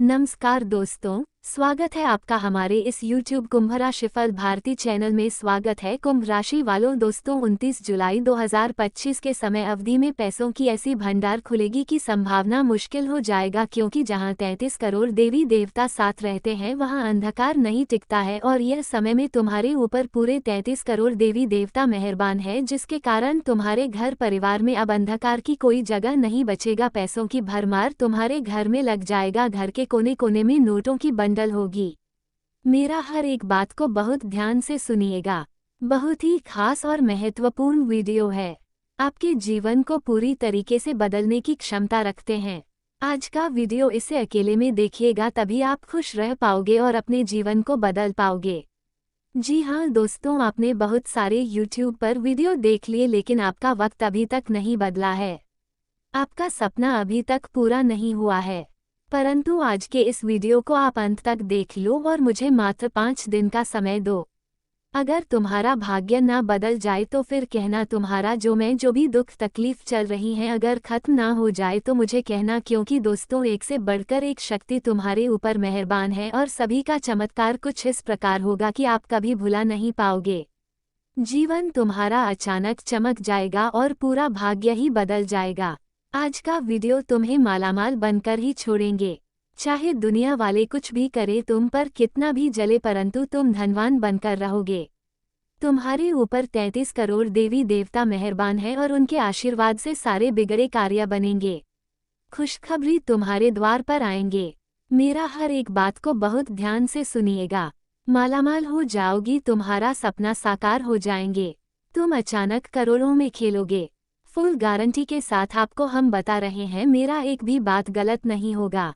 नमस्कार दोस्तों, स्वागत है आपका हमारे इस YouTube कुंभ राशिफल भारती चैनल में। स्वागत है कुंभ राशि वालों। दोस्तों 29 जुलाई 2025 के समय अवधि में पैसों की ऐसी भंडार खुलेगी कि संभावना मुश्किल हो जाएगा, क्योंकि जहां 33 करोड़ देवी देवता साथ रहते हैं वहां अंधकार नहीं टिकता है। और यह समय में तुम्हारे ऊपर पूरे 33 करोड़ देवी देवता मेहरबान है, जिसके कारण तुम्हारे घर परिवार में अब अंधकार की कोई जगह नहीं बचेगा। पैसों की भरमार तुम्हारे घर में लग जाएगा। घर के कोने कोने में नोटों की बंडल होगी। मेरा हर एक बात को बहुत ध्यान से सुनिएगा। बहुत ही खास और महत्वपूर्ण वीडियो है। आपके जीवन को पूरी तरीके से बदलने की क्षमता रखते हैं। आज का वीडियो इसे अकेले में देखिएगा, तभी आप खुश रह पाओगे और अपने जीवन को बदल पाओगे। जी हाँ दोस्तों, आपने बहुत सारे YouTube पर वीडियो देख लिए, लेकिन आपका वक्त अभी तक नहीं बदला है। आपका सपना अभी तक पूरा नहीं हुआ है। परंतु आज के इस वीडियो को आप अंत तक देख लो और मुझे मात्र 5 दिन का समय दो। अगर तुम्हारा भाग्य ना बदल जाए तो फिर कहना। तुम्हारा जो भी दुख तकलीफ चल रही हैं अगर खत्म ना हो जाए तो मुझे कहना, क्योंकि दोस्तों एक से बढ़कर एक शक्ति तुम्हारे ऊपर मेहरबान है और सभी का चमत्कार कुछ इस प्रकार होगा कि आप कभी भुला नहीं पाओगे। जीवन तुम्हारा अचानक चमक जाएगा और पूरा भाग्य ही बदल जाएगा। आज का वीडियो तुम्हें मालामाल बनकर ही छोड़ेंगे। चाहे दुनिया वाले कुछ भी करे, तुम पर कितना भी जले, परंतु तुम धनवान बनकर रहोगे। तुम्हारे ऊपर 33 करोड़ देवी देवता मेहरबान है और उनके आशीर्वाद से सारे बिगड़े कार्य बनेंगे। खुशखबरी तुम्हारे द्वार पर आएंगे। मेरा हर एक बात को बहुत ध्यान से सुनिएगा। मालामाल हो जाओगी, तुम्हारा सपना साकार हो जाएंगे। तुम अचानक करोड़ों में खेलोगे। फुल गारंटी के साथ आपको हम बता रहे हैं, मेरा एक भी बात गलत नहीं होगा।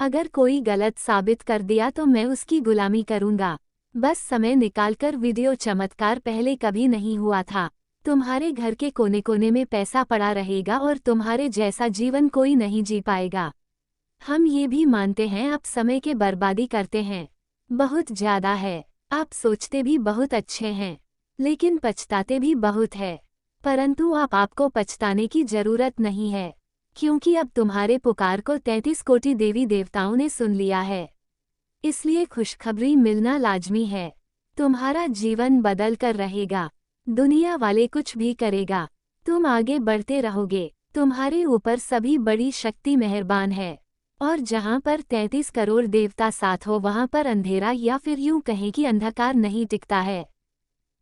अगर कोई गलत साबित कर दिया तो मैं उसकी गुलामी करूंगा। बस समय निकालकर वीडियो। चमत्कार पहले कभी नहीं हुआ था। तुम्हारे घर के कोने कोने में पैसा पड़ा रहेगा और तुम्हारे जैसा जीवन कोई नहीं जी पाएगा। हम ये भी मानते हैं आप समय के बर्बादी करते हैं, बहुत ज्यादा है। आप सोचते भी बहुत अच्छे हैं, लेकिन पछताते भी बहुत है। परंतु आपको पछताने की जरूरत नहीं है, क्योंकि अब तुम्हारे पुकार को 33 कोटि देवी देवताओं ने सुन लिया है। इसलिए खुशखबरी मिलना लाजमी है। तुम्हारा जीवन बदल कर रहेगा। दुनिया वाले कुछ भी करेगा, तुम आगे बढ़ते रहोगे। तुम्हारे ऊपर सभी बड़ी शक्ति मेहरबान है और जहां पर 33 करोड़ देवता साथ हो वहां पर अंधेरा या फिर यूं कहें कि अंधकार नहीं टिकता है।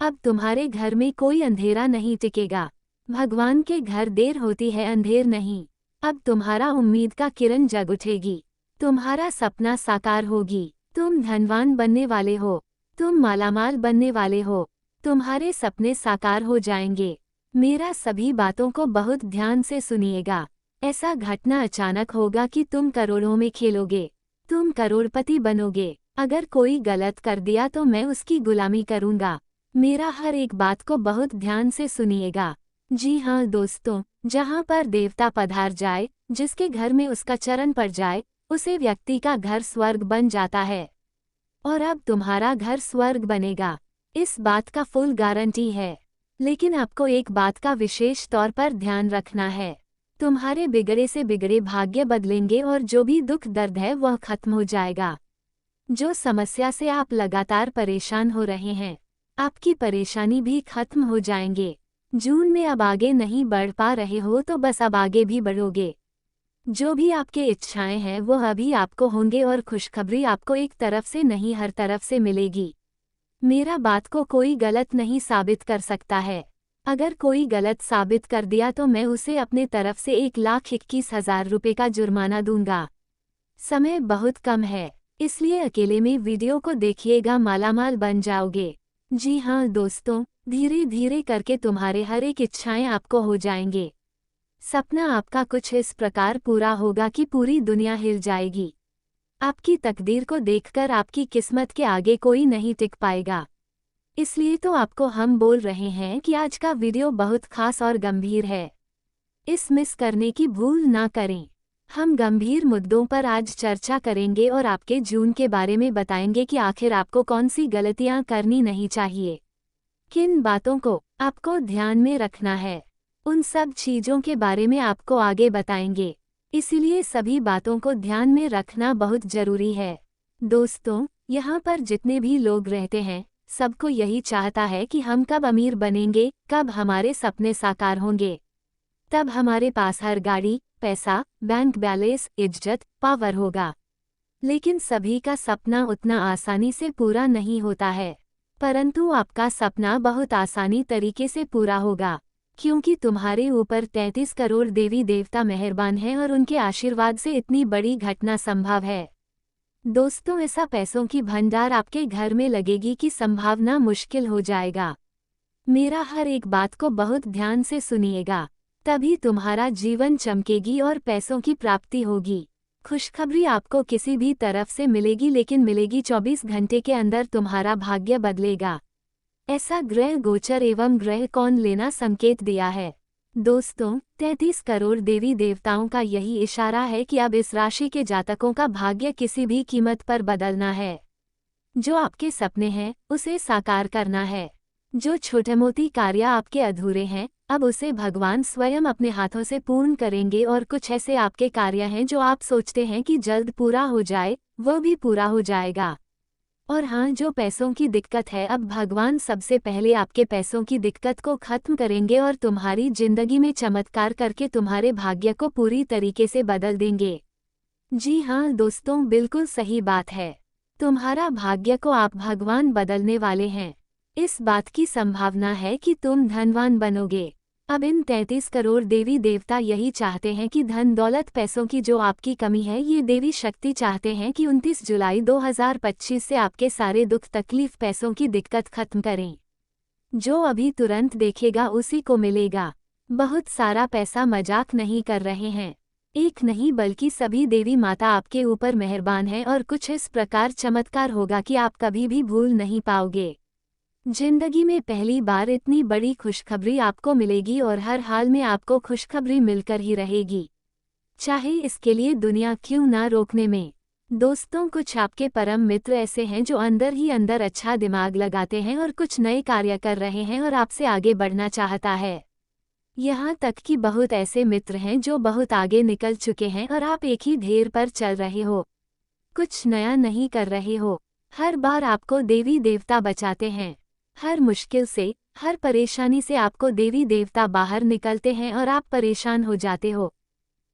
अब तुम्हारे घर में कोई अंधेरा नहीं टिकेगा। भगवान के घर देर होती है, अंधेर नहीं। अब तुम्हारा उम्मीद का किरण जग उठेगी। तुम्हारा सपना साकार होगी। तुम धनवान बनने वाले हो। तुम मालामाल बनने वाले हो। तुम्हारे सपने साकार हो जाएंगे। मेरा सभी बातों को बहुत ध्यान से सुनिएगा। ऐसा घटना अचानक होगा कि तुम करोड़ों में खेलोगे। तुम करोड़पति बनोगे। अगर कोई गलत कर दिया तो मैं उसकी गुलामी करूंगा। मेरा हर एक बात को बहुत ध्यान से सुनिएगा। जी हाँ दोस्तों, जहाँ पर देवता पधार जाए, जिसके घर में उसका चरण पड़ जाए, उसे व्यक्ति का घर स्वर्ग बन जाता है। और अब तुम्हारा घर स्वर्ग बनेगा, इस बात का फुल गारंटी है। लेकिन आपको एक बात का विशेष तौर पर ध्यान रखना है। तुम्हारे बिगड़े से बिगड़े भाग्य बदलेंगे और जो भी दुख दर्द है वह खत्म हो जाएगा। जो समस्या से आप लगातार परेशान हो रहे हैं, आपकी परेशानी भी खत्म हो जाएंगे। जून में अब आगे नहीं बढ़ पा रहे हो तो बस अब आगे भी बढ़ोगे। जो भी आपके इच्छाएं हैं वो अभी आपको होंगे और खुशखबरी आपको एक तरफ से नहीं हर तरफ से मिलेगी। मेरा बात को कोई गलत नहीं साबित कर सकता है। अगर कोई गलत साबित कर दिया तो मैं उसे अपने तरफ से 1,21,000 रुपये का जुर्माना दूंगा। समय बहुत कम है, इसलिए अकेले में वीडियो को देखिएगा, मालामाल बन जाओगे। जी हाँ दोस्तों, धीरे धीरे करके तुम्हारे हर एक इच्छाएं आपको हो जाएंगे। सपना आपका कुछ इस प्रकार पूरा होगा कि पूरी दुनिया हिल जाएगी। आपकी तकदीर को देखकर आपकी किस्मत के आगे कोई नहीं टिक पाएगा। इसलिए तो आपको हम बोल रहे हैं कि आज का वीडियो बहुत खास और गंभीर है। इस मिस करने की भूल ना करें। हम गंभीर मुद्दों पर आज चर्चा करेंगे और आपके जून के बारे में बताएंगे कि आखिर आपको कौन सी गलतियां करनी नहीं चाहिए, किन बातों को आपको ध्यान में रखना है। उन सब चीजों के बारे में आपको आगे बताएंगे। इसीलिए सभी बातों को ध्यान में रखना बहुत जरूरी है। दोस्तों, यहाँ पर जितने भी लोग रहते हैं, सबको यही चाहता है कि हम कब अमीर बनेंगे, कब हमारे सपने साकार होंगे, तब हमारे पास हर गाड़ी, पैसा, बैंक बैलेंस, इज्जत, पावर होगा। लेकिन सभी का सपना उतना आसानी से पूरा नहीं होता है। परंतु आपका सपना बहुत आसानी तरीके से पूरा होगा, क्योंकि तुम्हारे ऊपर 33 करोड़ देवी देवता मेहरबान हैं और उनके आशीर्वाद से इतनी बड़ी घटना संभव है। दोस्तों, ऐसा पैसों की भंडार आपके घर में लगेगी कि संभावना मुश्किल हो जाएगा। मेरा हर एक बात को बहुत ध्यान से सुनिएगा, तभी तुम्हारा जीवन चमकेगी और पैसों की प्राप्ति होगी। खुशखबरी आपको किसी भी तरफ से मिलेगी, लेकिन मिलेगी 24 घंटे के अंदर तुम्हारा भाग्य बदलेगा। ऐसा ग्रह गोचर एवं ग्रह कौन लेना संकेत दिया है। दोस्तों, 33 करोड़ देवी देवताओं का यही इशारा है कि अब इस राशि के जातकों का भाग्य किसी भी कीमत पर बदलना है। जो आपके सपने हैं उसे साकार करना है। जो छोटे मोटी कार्य आपके अधूरे हैं, अब उसे भगवान स्वयं अपने हाथों से पूर्ण करेंगे। और कुछ ऐसे आपके कार्य हैं जो आप सोचते हैं कि जल्द पूरा हो जाए, वो भी पूरा हो जाएगा। और हाँ, जो पैसों की दिक्कत है, अब भगवान सबसे पहले आपके पैसों की दिक्कत को खत्म करेंगे और तुम्हारी जिंदगी में चमत्कार करके तुम्हारे भाग्य को पूरी तरीके से बदल देंगे। जी हाँ दोस्तों, बिल्कुल सही बात है। तुम्हारा भाग्य को आप भगवान बदलने वाले हैं। इस बात की संभावना है कि तुम धनवान बनोगे। अब इन 33 करोड़ देवी देवता यही चाहते हैं कि धन दौलत पैसों की जो आपकी कमी है, ये देवी शक्ति चाहते हैं कि 29 जुलाई 2025 से आपके सारे दुख तकलीफ पैसों की दिक्कत खत्म करें। जो अभी तुरंत देखेगा उसी को मिलेगा। बहुत सारा पैसा मजाक नहीं कर रहे हैं। एक नहीं बल्कि सभी देवी माता आपके ऊपर मेहरबान है और कुछ इस प्रकार चमत्कार होगा कि आप कभी भी भूल नहीं पाओगे। जिंदगी में पहली बार इतनी बड़ी खुशखबरी आपको मिलेगी और हर हाल में आपको खुशखबरी मिलकर ही रहेगी, चाहे इसके लिए दुनिया क्यों ना रोकने में। दोस्तों, कुछ आपके परम मित्र ऐसे हैं जो अंदर ही अंदर अच्छा दिमाग लगाते हैं और कुछ नए कार्य कर रहे हैं और आपसे आगे बढ़ना चाहता है। यहाँ तक कि बहुत ऐसे मित्र हैं जो बहुत आगे निकल चुके हैं और आप एक ही ढेर पर चल रहे हो, कुछ नया नहीं कर रहे हो। हर बार आपको देवी देवता बचाते हैं। हर मुश्किल से, हर परेशानी से आपको देवी देवता बाहर निकलते हैं और आप परेशान हो जाते हो।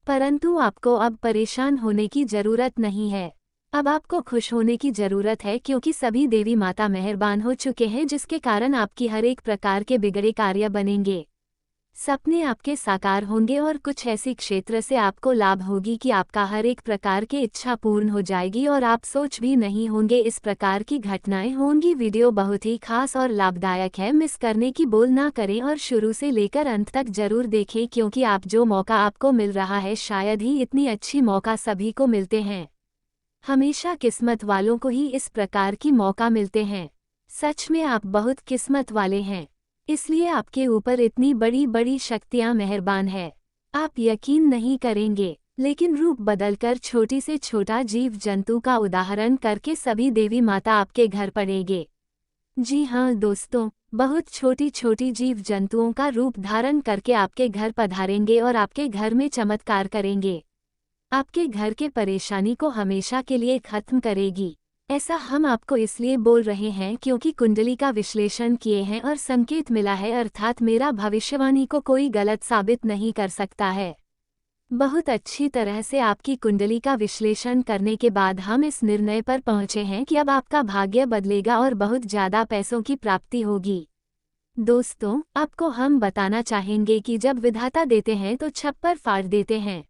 परंतु आपको अब परेशान होने की जरूरत नहीं है। अब आपको खुश होने की जरूरत है, क्योंकि सभी देवी माता मेहरबान हो चुके हैं, जिसके कारण आपकी हर एक प्रकार के बिगड़े कार्य बनेंगे, सपने आपके साकार होंगे और कुछ ऐसी क्षेत्र से आपको लाभ होगी कि आपका हर एक प्रकार की इच्छा पूर्ण हो जाएगी और आप सोच भी नहीं होंगे इस प्रकार की घटनाएं होंगी। वीडियो बहुत ही खास और लाभदायक है, मिस करने की बोल ना करें और शुरू से लेकर अंत तक जरूर देखें, क्योंकि आप जो मौका आपको मिल रहा है शायद ही इतनी अच्छी मौका सभी को मिलते हैं। हमेशा किस्मत वालों को ही इस प्रकार की मौका मिलते हैं। सच में आप बहुत किस्मत वाले हैं, इसलिए आपके ऊपर इतनी बड़ी बड़ी शक्तियां मेहरबान है। आप यकीन नहीं करेंगे, लेकिन रूप बदलकर छोटी से छोटा जीव जंतु का उदाहरण करके सभी देवी माता आपके घर पड़ेंगे। जी हाँ दोस्तों, बहुत छोटी छोटी जीव जंतुओं का रूप धारण करके आपके घर पधारेंगे और आपके घर में चमत्कार करेंगे। आपके घर के परेशानी को हमेशा के लिए खत्म करेगी। ऐसा हम आपको इसलिए बोल रहे हैं क्योंकि कुंडली का विश्लेषण किए हैं और संकेत मिला है, अर्थात मेरा भविष्यवाणी को कोई गलत साबित नहीं कर सकता है। बहुत अच्छी तरह से आपकी कुंडली का विश्लेषण करने के बाद हम इस निर्णय पर पहुंचे हैं कि अब आपका भाग्य बदलेगा और बहुत ज़्यादा पैसों की प्राप्ति होगी। दोस्तों, आपको हम बताना चाहेंगे कि जब विधाता देते हैं तो छप्पर फाड़ देते हैं।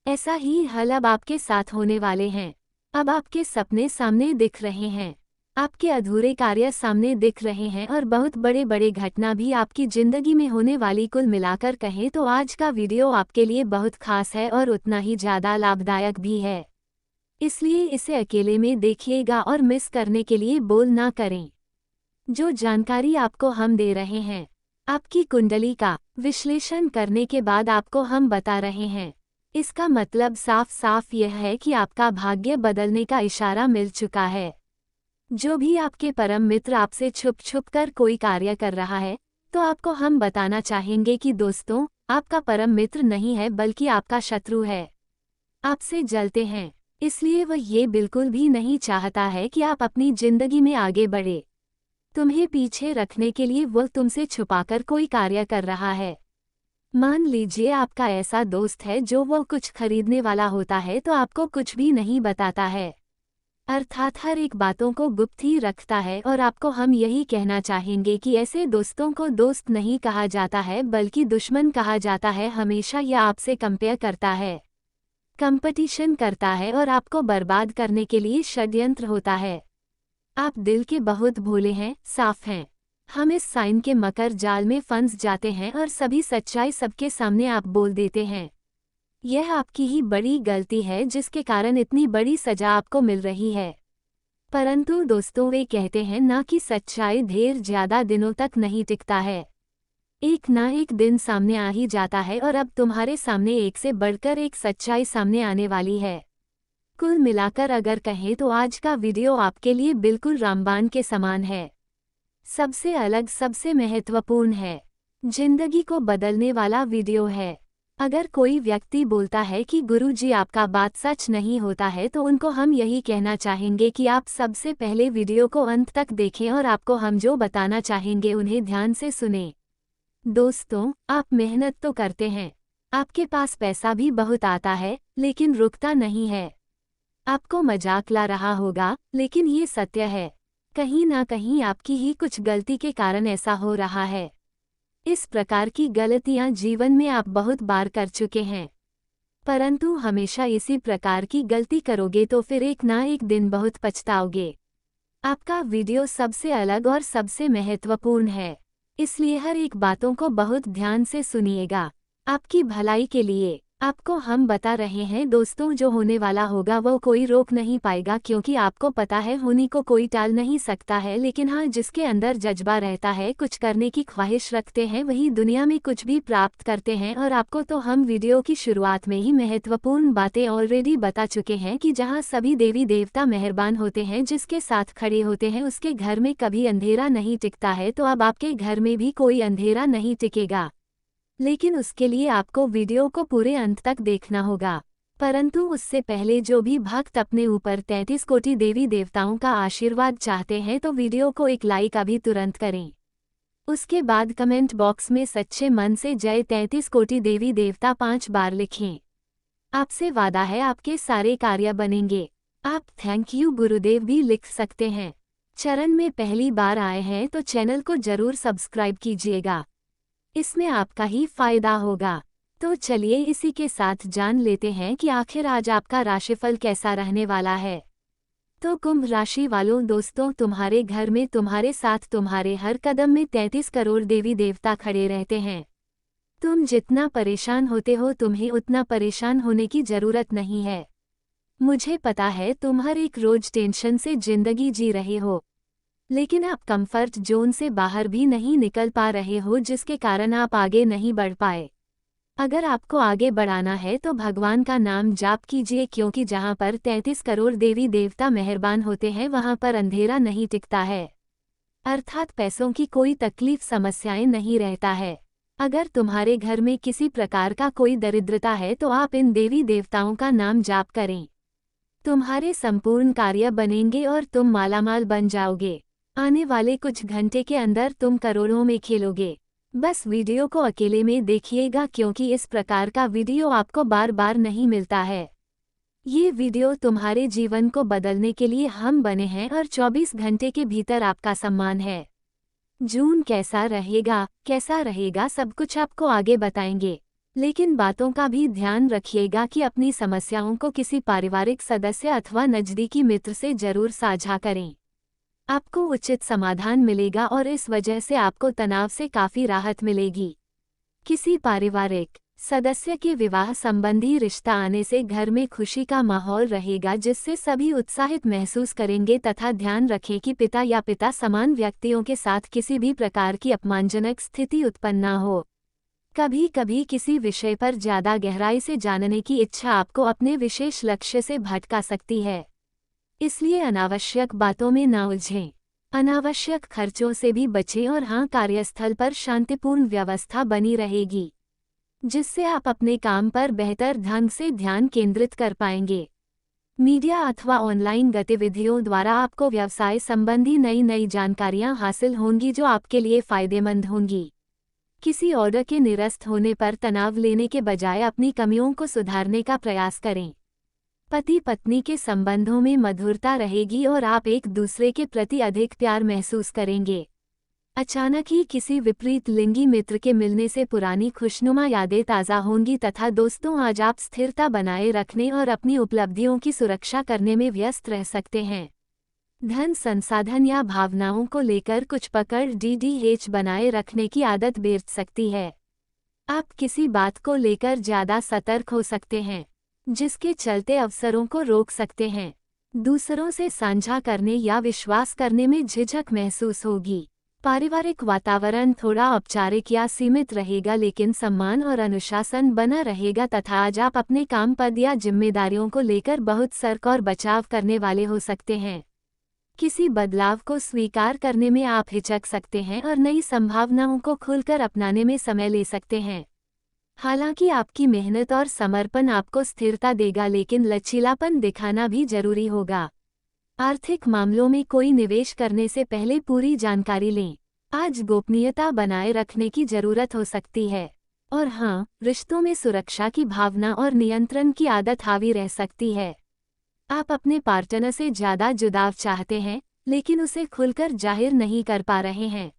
ऐसा ही हल अब आपके साथ होने वाले हैं। अब आपके सपने सामने दिख रहे हैं, आपके अधूरे कार्य सामने दिख रहे हैं और बहुत बड़े बड़े घटना भी आपकी जिंदगी में होने वाली। कुल मिलाकर कहें तो आज का वीडियो आपके लिए बहुत खास है और उतना ही ज़्यादा लाभदायक भी है, इसलिए इसे अकेले में देखिएगा और मिस करने के लिए बोल ना करें। जो जानकारी आपको हम दे रहे हैं, आपकी कुंडली का विश्लेषण करने के बाद आपको हम बता रहे हैं, इसका मतलब साफ साफ यह है कि आपका भाग्य बदलने का इशारा मिल चुका है। जो भी आपके परम मित्र आपसे छुप छुप कर कोई कार्य कर रहा है, तो आपको हम बताना चाहेंगे कि दोस्तों, आपका परम मित्र नहीं है बल्कि आपका शत्रु है। आपसे जलते हैं, इसलिए वह ये बिल्कुल भी नहीं चाहता है कि आप अपनी जिंदगी में आगे बढ़े। तुम्हें पीछे रखने के लिए वह तुमसे छुपाकर कोई कार्य कर रहा है। मान लीजिए आपका ऐसा दोस्त है जो वह कुछ खरीदने वाला होता है तो आपको कुछ भी नहीं बताता है, अर्थात हर एक बातों को गुप्त ही रखता है। और आपको हम यही कहना चाहेंगे कि ऐसे दोस्तों को दोस्त नहीं कहा जाता है बल्कि दुश्मन कहा जाता है। हमेशा यह आपसे कंपेयर करता है, कंपटीशन करता है और आपको बर्बाद करने के लिए षड्यंत्र होता है। आप दिल के बहुत भोले हैं, साफ हैं। हम इस साइन के मकर जाल में फंस जाते हैं और सभी सच्चाई सबके सामने आप बोल देते हैं। यह आपकी ही बड़ी गलती है जिसके कारण इतनी बड़ी सजा आपको मिल रही है। परंतु दोस्तों, वे कहते हैं ना कि सच्चाई ढेर ज्यादा दिनों तक नहीं टिकता है, एक ना एक दिन सामने आ ही जाता है। और अब तुम्हारे सामने एक से बढ़कर एक सच्चाई सामने आने वाली है। कुल मिलाकर अगर कहें तो आज का वीडियो आपके लिए बिल्कुल रामबाण के समान है, सबसे अलग, सबसे महत्वपूर्ण है, जिंदगी को बदलने वाला वीडियो है। अगर कोई व्यक्ति बोलता है कि गुरुजी आपका बात सच नहीं होता है तो उनको हम यही कहना चाहेंगे कि आप सबसे पहले वीडियो को अंत तक देखें और आपको हम जो बताना चाहेंगे उन्हें ध्यान से सुनें। दोस्तों, आप मेहनत तो करते हैं, आपके पास पैसा भी बहुत आता है, लेकिन रुकता नहीं है। आपको मजाक ला रहा होगा, लेकिन ये सत्य है। कहीं ना कहीं आपकी ही कुछ गलती के कारण ऐसा हो रहा है। इस प्रकार की गलतियां जीवन में आप बहुत बार कर चुके हैं, परंतु हमेशा इसी प्रकार की गलती करोगे तो फिर एक ना एक दिन बहुत पछताओगे। आपका वीडियो सबसे अलग और सबसे महत्वपूर्ण है, इसलिए हर एक बातों को बहुत ध्यान से सुनिएगा, आपकी भलाई के लिए। आपको हम बता रहे हैं दोस्तों, जो होने वाला होगा वो कोई रोक नहीं पाएगा, क्योंकि आपको पता है होने को कोई टाल नहीं सकता है। लेकिन हाँ, जिसके अंदर जज्बा रहता है, कुछ करने की ख्वाहिश रखते हैं, वही दुनिया में कुछ भी प्राप्त करते हैं। और आपको तो हम वीडियो की शुरुआत में ही महत्वपूर्ण बातें ऑलरेडी बता चुके हैं कि जहाँ सभी देवी देवता मेहरबान होते हैं, जिसके साथ खड़े होते हैं, उसके घर में कभी अंधेरा नहीं टिकता है। तो अब आपके घर में भी कोई अंधेरा नहीं टिकेगा, लेकिन उसके लिए आपको वीडियो को पूरे अंत तक देखना होगा। परंतु उससे पहले जो भी भक्त अपने ऊपर 33 कोटि देवी देवताओं का आशीर्वाद चाहते हैं तो वीडियो को एक लाइक अभी तुरंत करें। उसके बाद कमेंट बॉक्स में सच्चे मन से जय 33 कोटि देवी देवता 5 बार लिखें। आपसे वादा है आपके सारे कार्य बनेंगे। आप थैंक यू गुरुदेव भी लिख सकते हैं। चरण में पहली बार आए हैं तो चैनल को जरूर सब्सक्राइब कीजिएगा, इसमें आपका ही फायदा होगा। तो चलिए इसी के साथ जान लेते हैं कि आखिर आज आपका राशिफल कैसा रहने वाला है। तो कुंभ राशि वालों दोस्तों, तुम्हारे घर में तुम्हारे साथ तुम्हारे हर कदम में 33 करोड़ देवी देवता खड़े रहते हैं। तुम जितना परेशान होते हो तुम्हें उतना परेशान होने की जरूरत नहीं है। मुझे पता है तुम हर एक रोज टेंशन से जिंदगी जी रहे हो, लेकिन आप कंफर्ट जोन से बाहर भी नहीं निकल पा रहे हो, जिसके कारण आप आगे नहीं बढ़ पाए। अगर आपको आगे बढ़ाना है तो भगवान का नाम जाप कीजिए, क्योंकि जहां पर 33 करोड़ देवी देवता मेहरबान होते हैं वहां पर अंधेरा नहीं टिकता है, अर्थात पैसों की कोई तकलीफ समस्याएं नहीं रहता है। अगर तुम्हारे घर में किसी प्रकार का कोई दरिद्रता है तो आप इन देवी देवताओं का नाम जाप करें, तुम्हारे संपूर्ण कार्य बनेंगे और तुम मालामाल बन जाओगे। आने वाले कुछ घंटे के अंदर तुम करोड़ों में खेलोगे। बस वीडियो को अकेले में देखिएगा, क्योंकि इस प्रकार का वीडियो आपको बार बार नहीं मिलता है। ये वीडियो तुम्हारे जीवन को बदलने के लिए हम बने हैं और 24 घंटे के भीतर आपका सम्मान है। जून कैसा रहेगा सब कुछ आपको आगे बताएंगे, लेकिन बातों का भी ध्यान रखिएगा कि अपनी समस्याओं को किसी पारिवारिक सदस्य अथवा नजदीकी मित्र से जरूर साझा करें। आपको उचित समाधान मिलेगा और इस वजह से आपको तनाव से काफी राहत मिलेगी। किसी पारिवारिक सदस्य के विवाह संबंधी रिश्ता आने से घर में खुशी का माहौल रहेगा, जिससे सभी उत्साहित महसूस करेंगे। तथा ध्यान रखें कि पिता या पिता समान व्यक्तियों के साथ किसी भी प्रकार की अपमानजनक स्थिति उत्पन्न न हो। कभी कभी किसी विषय पर ज्यादा गहराई से जानने की इच्छा आपको अपने विशेष लक्ष्य से भटका सकती है, इसलिए अनावश्यक बातों में न उलझें। अनावश्यक खर्चों से भी बचें और हाँ, कार्यस्थल पर शांतिपूर्ण व्यवस्था बनी रहेगी। जिससे आप अपने काम पर बेहतर ढंग से ध्यान केंद्रित कर पाएंगे। मीडिया अथवा ऑनलाइन गतिविधियों द्वारा आपको व्यवसाय संबंधी नई नई जानकारियां हासिल होंगी जो आपके लिए फायदेमंद होंगी। किसी ऑर्डर के निरस्त होने पर तनाव लेने के बजाय अपनी कमियों को सुधारने का प्रयास करें। पति पत्नी के संबंधों में मधुरता रहेगी और आप एक दूसरे के प्रति अधिक प्यार महसूस करेंगे। अचानक ही किसी विपरीत लिंगी मित्र के मिलने से पुरानी खुशनुमा यादें ताज़ा होंगी तथा दोस्तों आज आप स्थिरता बनाए रखने और अपनी उपलब्धियों की सुरक्षा करने में व्यस्त रह सकते हैं। धन संसाधन या भावनाओं को लेकर कुछ पकड़ डीडीएच बनाए रखने की आदत बेच सकती है। आप किसी बात को लेकर ज़्यादा सतर्क हो सकते हैं, जिसके चलते अवसरों को रोक सकते हैं। दूसरों से साझा करने या विश्वास करने में झिझक महसूस होगी। पारिवारिक वातावरण थोड़ा औपचारिक या सीमित रहेगा लेकिन सम्मान और अनुशासन बना रहेगा तथा आज आप अपने काम पद या जिम्मेदारियों को लेकर बहुत सतर्क और बचाव करने वाले हो सकते हैं। किसी बदलाव को स्वीकार करने में आप हिचक सकते हैं और नई संभावनाओं को खुलकर अपनाने में समय ले सकते हैं। हालांकि आपकी मेहनत और समर्पण आपको स्थिरता देगा लेकिन लचीलापन दिखाना भी जरूरी होगा। आर्थिक मामलों में कोई निवेश करने से पहले पूरी जानकारी लें। आज गोपनीयता बनाए रखने की जरूरत हो सकती है। और हाँ, रिश्तों में सुरक्षा की भावना और नियंत्रण की आदत हावी रह सकती है। आप अपने पार्टनर से ज़्यादा जुड़ाव चाहते हैं, लेकिन उसे खुलकर जाहिर नहीं कर पा रहे हैं।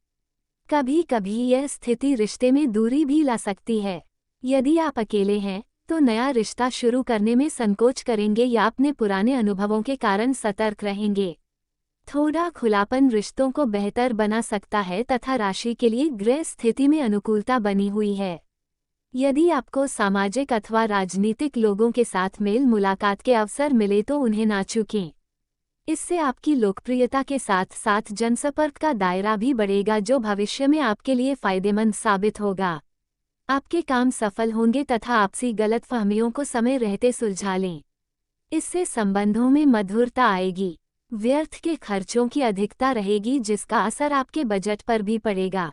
कभी कभी यह स्थिति रिश्ते में दूरी भी ला सकती है। यदि आप अकेले हैं, तो नया रिश्ता शुरू करने में संकोच करेंगे या अपने पुराने अनुभवों के कारण सतर्क रहेंगे। थोड़ा खुलापन रिश्तों को बेहतर बना सकता है तथा राशि के लिए गृह स्थिति में अनुकूलता बनी हुई है। यदि आपको सामाजिक अथवा राजनीतिक लोगों के साथ मेल मुलाकात के अवसर मिले तो उन्हें ना चूकें। इससे आपकी लोकप्रियता के साथ साथ जनसंपर्क का दायरा भी बढ़ेगा जो भविष्य में आपके लिए फायदेमंद साबित होगा। आपके काम सफल होंगे तथा आपसी गलतफहमियों को समय रहते सुलझा लें। इससे संबंधों में मधुरता आएगी। व्यर्थ के खर्चों की अधिकता रहेगी जिसका असर आपके बजट पर भी पड़ेगा।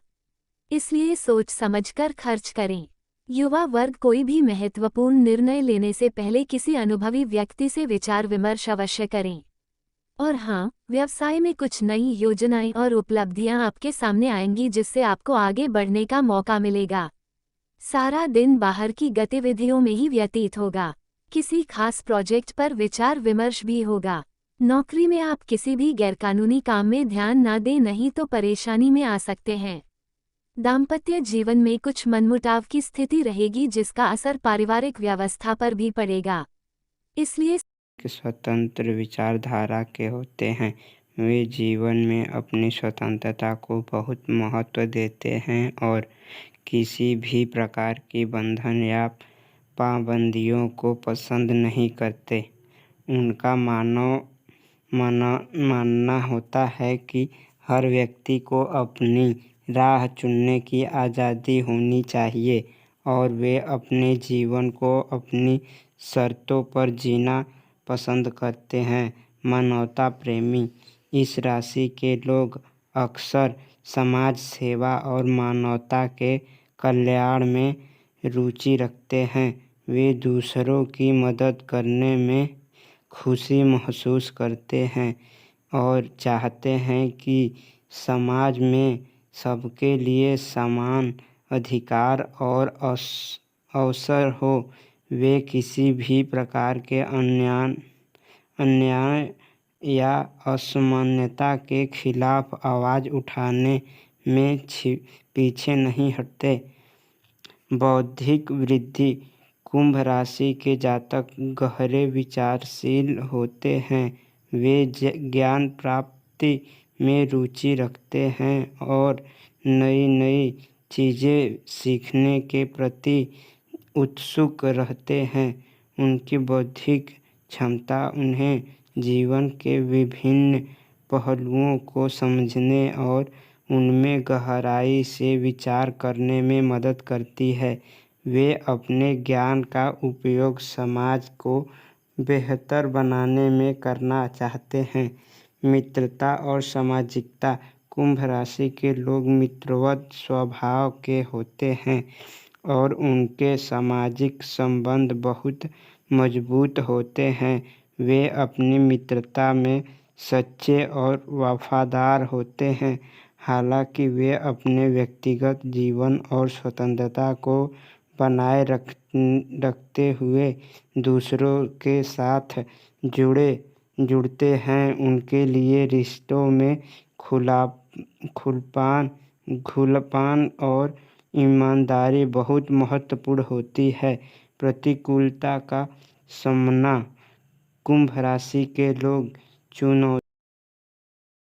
इसलिए सोच समझकर खर्च करें। युवा वर्ग कोई भी महत्वपूर्ण निर्णय लेने से पहले किसी अनुभवी व्यक्ति से विचार विमर्श अवश्य करें। और हाँ, व्यवसाय में कुछ नई योजनाएं और उपलब्धियां आपके सामने आएंगी जिससे आपको आगे बढ़ने का मौका मिलेगा। सारा दिन बाहर की गतिविधियों में ही व्यतीत होगा। किसी खास प्रोजेक्ट पर विचार विमर्श भी होगा। नौकरी में आप किसी भी गैरकानूनी काम में ध्यान न दें नहीं तो परेशानी में आ सकते हैं। दाम्पत्य जीवन में कुछ मनमुटाव की स्थिति रहेगी जिसका असर पारिवारिक व्यवस्था पर भी पड़ेगा। इसलिए स्वतंत्र विचारधारा के होते हैं। वे जीवन में अपनी स्वतंत्रता को बहुत महत्व देते हैं और किसी भी प्रकार की बंधन या पाबंदियों को पसंद नहीं करते। उनका मानना होता है कि हर व्यक्ति को अपनी राह चुनने की आज़ादी होनी चाहिए और वे अपने जीवन को अपनी शर्तों पर जीना पसंद करते हैं। मानवता प्रेमी इस राशि के लोग अक्सर समाज सेवा और मानवता के कल्याण में रुचि रखते हैं। वे दूसरों की मदद करने में खुशी महसूस करते हैं और चाहते हैं कि समाज में सबके लिए समान अधिकार और अवसर हो। वे किसी भी प्रकार के अन्याय या असमानता के खिलाफ आवाज़ उठाने में पीछे नहीं हटते। बौद्धिक वृद्धि कुंभ राशि के जातक गहरे विचारशील होते हैं। वे ज्ञान प्राप्ति में रुचि रखते हैं और नई नई चीज़ें सीखने के प्रति उत्सुक रहते हैं। उनकी बौद्धिक क्षमता उन्हें जीवन के विभिन्न पहलुओं को समझने और उनमें गहराई से विचार करने में मदद करती है। वे अपने ज्ञान का उपयोग समाज को बेहतर बनाने में करना चाहते हैं। मित्रता और सामाजिकता कुंभ राशि के लोग मित्रवत स्वभाव के होते हैं और उनके सामाजिक संबंध बहुत मजबूत होते हैं। वे अपनी मित्रता में सच्चे और वफादार होते हैं। हालांकि वे अपने व्यक्तिगत जीवन और स्वतंत्रता को बनाए रखते हुए दूसरों के साथ जुड़ते हैं। उनके लिए रिश्तों में खुलापन और ईमानदारी बहुत महत्वपूर्ण होती है। प्रतिकूलता का सामना कुंभ राशि के लोग चुनौती